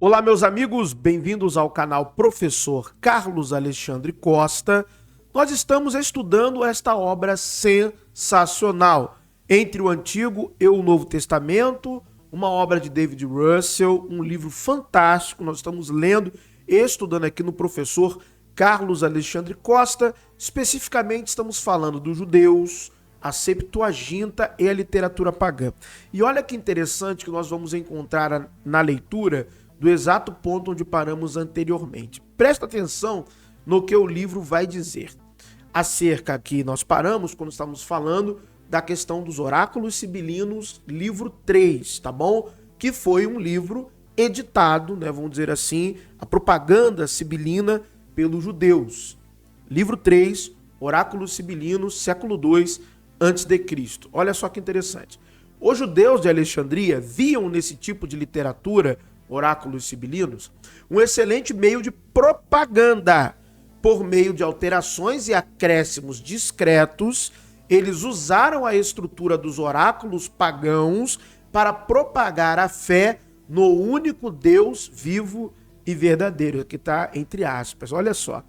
Olá, meus amigos, bem-vindos ao canal Professor Carlos Alexandre Costa. Nós estamos estudando esta obra sensacional, Entre o Antigo e o Novo Testamento, uma obra de David Russell, um livro fantástico. Nós estamos lendo e estudando aqui no Professor Carlos Alexandre Costa. Especificamente estamos falando dos judeus, a Septuaginta e a literatura pagã. E olha que interessante que nós vamos encontrar na leitura do exato ponto onde paramos anteriormente. Presta atenção no que o livro vai dizer. Acerca que nós paramos quando estamos falando da questão dos oráculos sibilinos, livro 3, tá bom? Que foi um livro editado, né, vamos dizer assim, a propaganda sibilina pelos judeus. Livro 3, Oráculos Sibilinos, século 2 a.C. Olha só que interessante. Os judeus de Alexandria viam nesse tipo de literatura, oráculos sibilinos, um excelente meio de propaganda. Por meio de alterações e acréscimos discretos, eles usaram a estrutura dos oráculos pagãos para propagar a fé no único Deus vivo e verdadeiro. Aqui está entre aspas, olha só.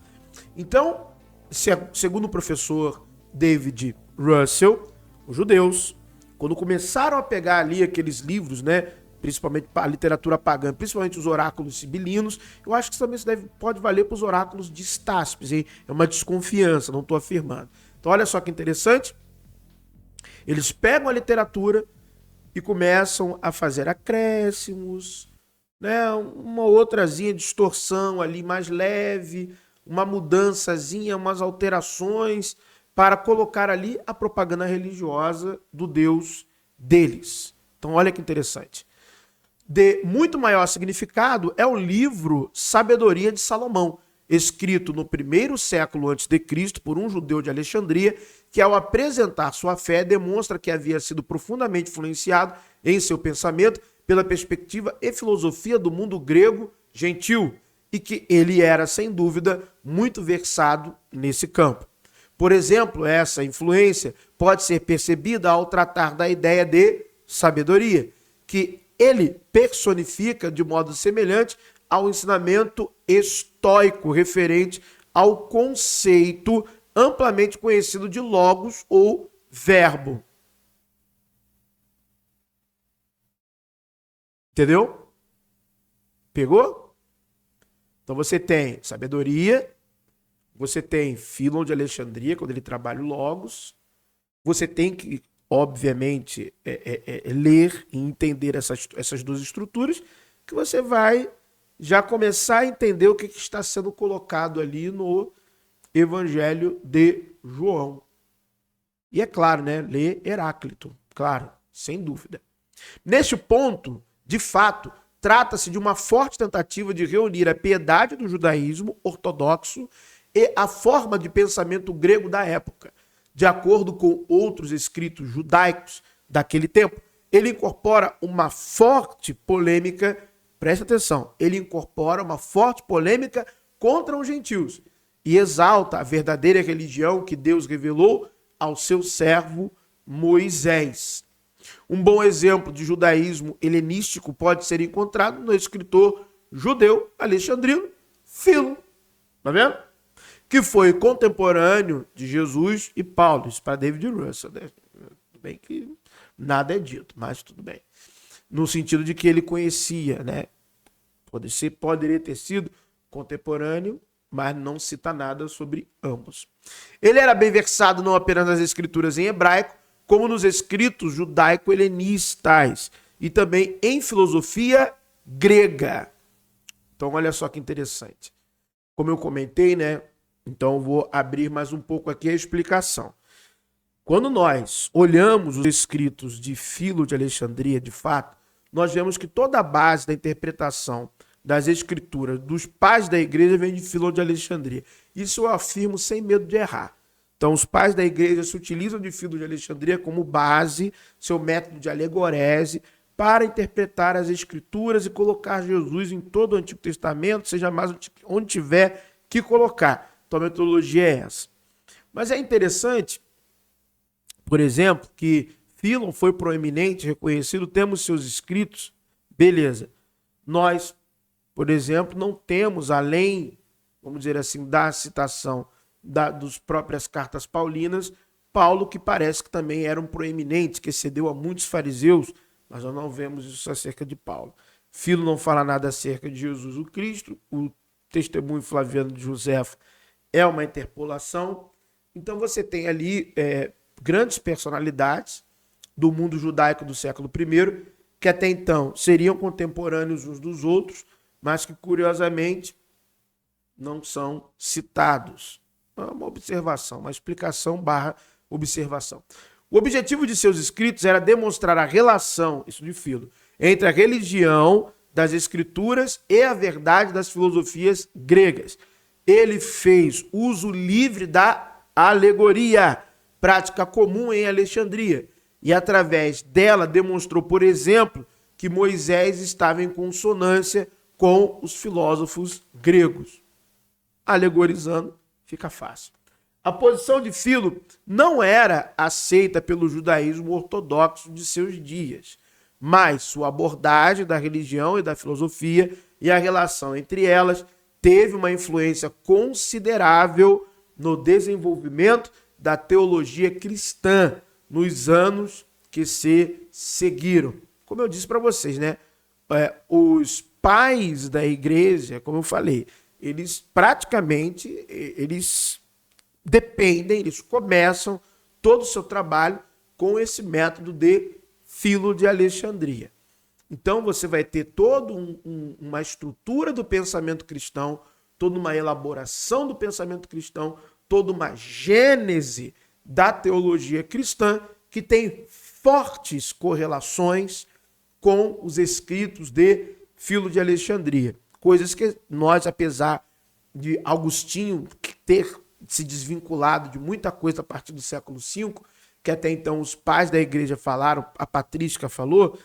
Então, segundo o professor David Russell, os judeus, quando começaram a pegar ali aqueles livros, né, principalmente a literatura pagã, principalmente os oráculos sibilinos, eu acho que isso também pode valer para os oráculos de Estáspes, hein? É uma desconfiança, não estou afirmando. Então olha só que interessante, eles pegam a literatura e começam a fazer acréscimos, né, uma outrazinha distorção ali mais leve, uma mudançazinha, umas alterações, para colocar ali a propaganda religiosa do Deus deles. Então olha que interessante. De muito maior significado é o livro Sabedoria de Salomão, escrito no 1º século a.C. por um judeu de Alexandria, que ao apresentar sua fé demonstra que havia sido profundamente influenciado em seu pensamento pela perspectiva e filosofia do mundo grego gentil, e que ele era, sem dúvida, muito versado nesse campo. Por exemplo, essa influência pode ser percebida ao tratar da ideia de sabedoria, que ele personifica de modo semelhante ao ensinamento estoico referente ao conceito amplamente conhecido de logos ou verbo. Entendeu? Pegou? Então você tem sabedoria, você tem Fílon de Alexandria, quando ele trabalha o logos, você tem que, obviamente, ler e entender essas duas estruturas, que você vai já começar a entender o que está sendo colocado ali no Evangelho de João. E é claro, né? Ler Heráclito, claro, sem dúvida. Neste ponto, de fato, trata-se de uma forte tentativa de reunir a piedade do judaísmo ortodoxo e a forma de pensamento grego da época. De acordo com outros escritos judaicos daquele tempo, ele incorpora uma forte polêmica, presta atenção, ele incorpora uma forte polêmica contra os gentios e exalta a verdadeira religião que Deus revelou ao seu servo Moisés. Um bom exemplo de judaísmo helenístico pode ser encontrado no escritor judeu alexandrino Filo, tá vendo? Que foi contemporâneo de Jesus e Paulo, isso para David Russell, né? Tudo bem que nada é dito, mas tudo bem. No sentido de que ele conhecia, né? Poderia ter sido contemporâneo, mas não cita nada sobre ambos. Ele era bem versado não apenas nas escrituras em hebraico, como nos escritos judaico-helenistas e também em filosofia grega. Então olha só que interessante. Como eu comentei, né? Então, vou abrir mais um pouco aqui a explicação. Quando nós olhamos os escritos de Filo de Alexandria, de fato, nós vemos que toda a base da interpretação das escrituras dos pais da igreja vem de Filo de Alexandria. Isso eu afirmo sem medo de errar. Então, os pais da igreja se utilizam de Filo de Alexandria como base, seu método de alegorese, para interpretar as escrituras e colocar Jesus em todo o Antigo Testamento, seja mais onde tiver que colocar. Então a metodologia é essa. Mas é interessante, por exemplo, que Fílon foi proeminente, reconhecido, temos seus escritos, beleza. Nós por exemplo, não temos, além, vamos dizer assim, da citação dos próprias cartas paulinas, Paulo, que parece que também era um proeminente, que excedeu a muitos fariseus, mas nós não vemos isso acerca de Paulo. Filo não fala nada acerca de Jesus o Cristo, o testemunho flaviano de Joséfo é uma interpolação. Então você tem ali grandes personalidades do mundo judaico do século I, que até então seriam contemporâneos uns dos outros, mas que curiosamente não são citados. É uma observação, uma explicação / observação. O objetivo de seus escritos era demonstrar a relação, isso de Filo, entre a religião das escrituras e a verdade das filosofias gregas. Ele fez uso livre da alegoria, prática comum em Alexandria, e através dela demonstrou, por exemplo, que Moisés estava em consonância com os filósofos gregos. Alegorizando, fica fácil. A posição de Filo não era aceita pelo judaísmo ortodoxo de seus dias, mas sua abordagem da religião e da filosofia e a relação entre elas teve uma influência considerável no desenvolvimento da teologia cristã nos anos que se seguiram. Como eu disse para vocês, né? Os pais da igreja, como eu falei, eles praticamente dependem, eles começam todo o seu trabalho com esse método de Filo de Alexandria. Então você vai ter toda uma estrutura do pensamento cristão, toda uma elaboração do pensamento cristão, toda uma gênese da teologia cristã que tem fortes correlações com os escritos de Filo de Alexandria. Coisas que nós, apesar de Agostinho ter se desvinculado de muita coisa a partir do século V, que até então os pais da igreja falaram, a patrística falou,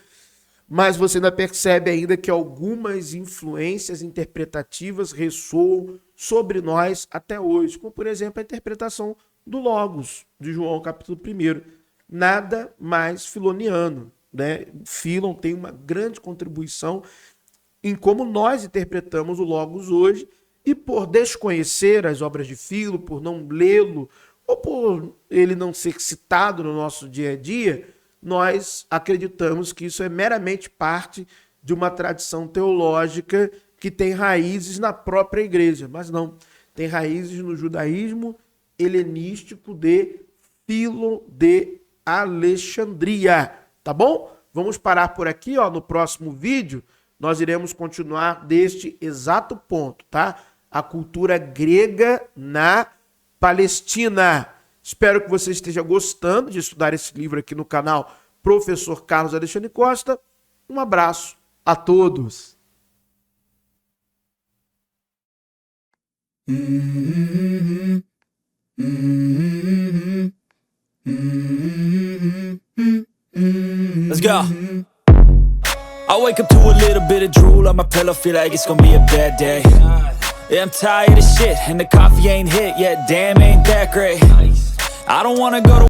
mas você ainda percebe ainda que algumas influências interpretativas ressoam sobre nós até hoje, como por exemplo a interpretação do Logos, de João capítulo 1, nada mais filoniano, né? Filon tem uma grande contribuição em como nós interpretamos o Logos hoje, e por desconhecer as obras de Filo, por não lê-lo, ou por ele não ser citado no nosso dia a dia, nós acreditamos que isso é meramente parte de uma tradição teológica que tem raízes na própria igreja, mas não, tem raízes no judaísmo helenístico de Filo de Alexandria, tá bom? Vamos parar por aqui, ó, no próximo vídeo nós iremos continuar deste exato ponto, tá? A cultura grega na Palestina. Espero que você esteja gostando de estudar esse livro aqui no canal Professor Carlos Alexandre Costa. Um abraço a todos. Let's go. I wake up to a little bit of drool on my pillow, feel like it's gonna be a bad day. Yeah, I'm tired of shit, and the coffee ain't hit yet, damn, ain't that great. I don't wanna go to